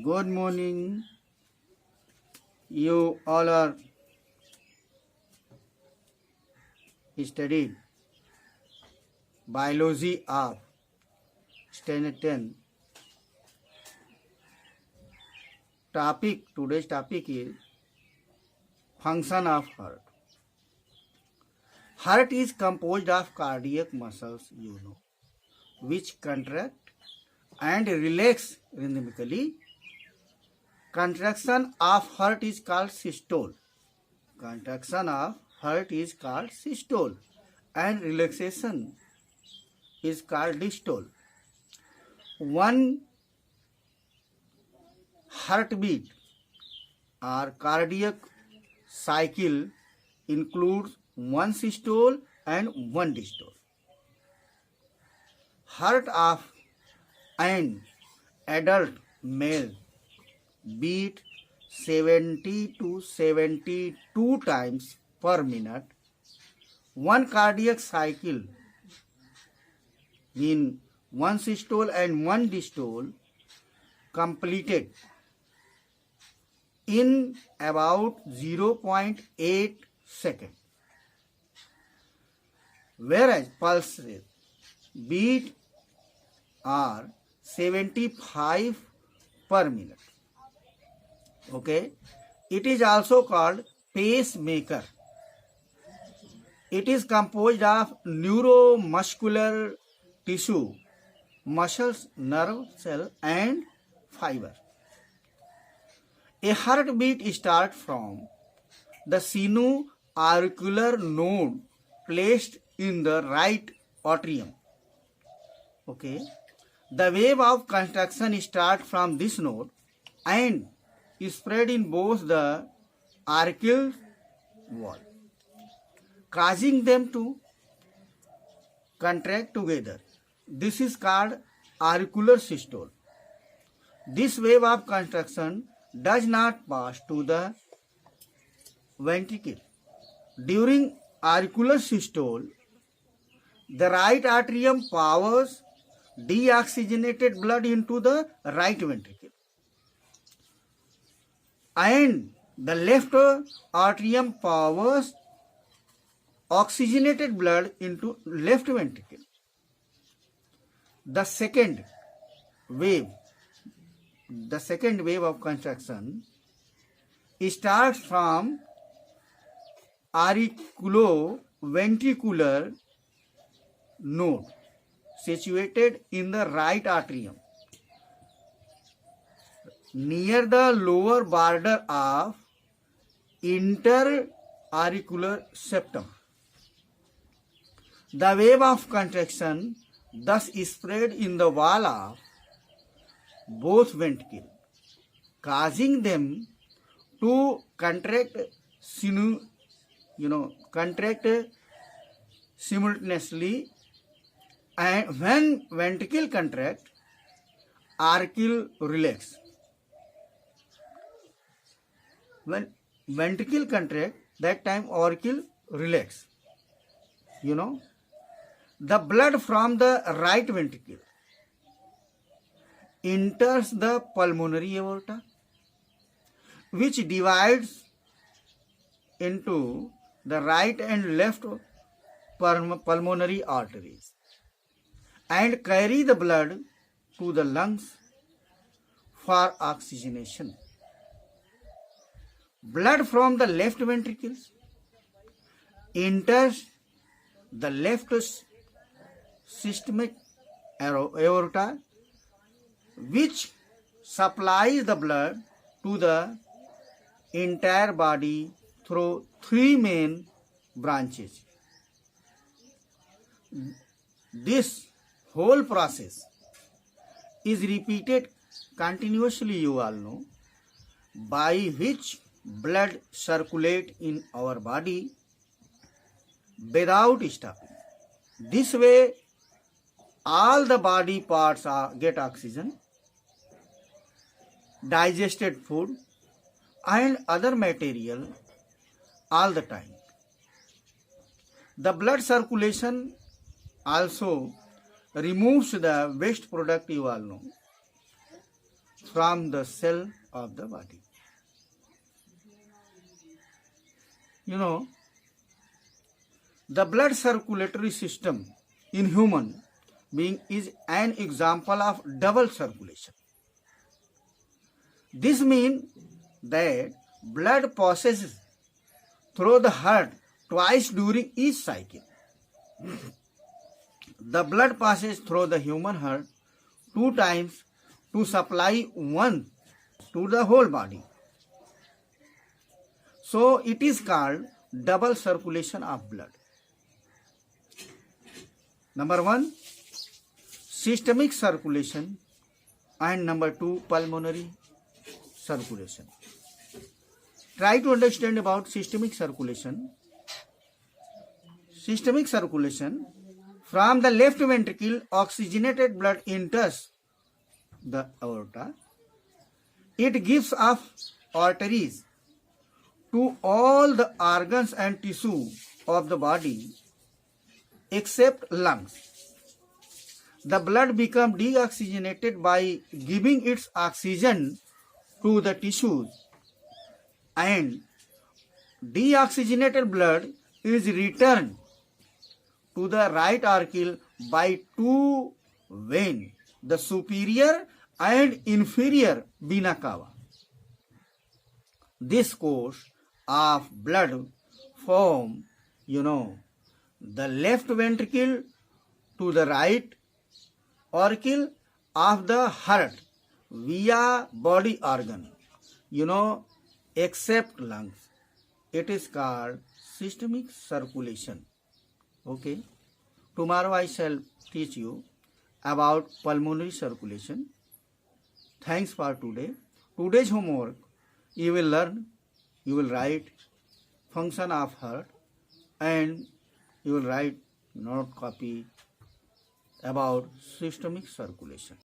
Good morning. You all are studied biology of standard 10. Today's topic is function of heart. Heart is composed of cardiac muscles, which contract and relax rhythmically. Contraction of heart is called systole. Contraction of heart is called systole and relaxation is called diastole. One heartbeat or cardiac cycle includes one systole and one diastole. Heart of an adult male beat 70 to 72 times per minute. One cardiac cycle in one systole and one diastole completed in about 0.8 seconds, whereas pulses beat are 75 per minute. Okay, it is also called pacemaker. It is composed of neuromuscular tissue, muscles, nerve cell, and fiber. A heartbeat starts from the sino-auricular node placed in the right atrium. Okay, the wave of contraction starts from this node and is spread in both the auricular wall, causing them to contract together. This is called auricular systole. This wave of contraction does not pass to the ventricle. During auricular systole, the right atrium powers deoxygenated blood into the right ventricle, and the left atrium powers oxygenated blood into left ventricle. The second wave of contraction starts from auriculoventricular node situated in the right atrium near the lower border of interauricular septum. The wave of contraction thus is spread in the wall of both ventricles, causing them to contract simultaneously. And when ventricle contract, auricle relax. When ventricle contract, that time auricle relax. The blood from the right ventricle enters the pulmonary aorta, which divides into the right and left pulmonary arteries and carry the blood to the lungs for oxygenation. Blood from the left ventricles enters the left systemic aorta, which supplies the blood to the entire body through three main branches. This whole process is repeated continuously, you all know, by which blood circulates in our body without stopping. This way, all the body parts get oxygen, digested food, and other material all the time. The blood circulation also removes the waste product, you all know, from the cell of the body. You know, the blood circulatory system in human being is an example of double circulation. This means that blood passes through the heart twice during each cycle. The blood passes through the human heart 2 times to supply one to the whole body. So it is called double circulation of blood. Number 1, systemic circulation, and number 2, pulmonary circulation. Try to understand about systemic circulation. Systemic circulation, from the left ventricle, oxygenated blood enters the aorta. It gives off arteries to all the organs and tissue of the body except lungs. The blood becomes deoxygenated by giving its oxygen to the tissues, and deoxygenated blood is returned to the right auricle by 2 veins, the superior and inferior vena cava. This course of blood from, the left ventricle to the right auricle of the heart via body organ, except lungs. It is called systemic circulation. Okay. Tomorrow I shall teach you about pulmonary circulation. Thanks for today. Today's homework, you will learn, you will write function of heart, and you will write note copy about systemic circulation.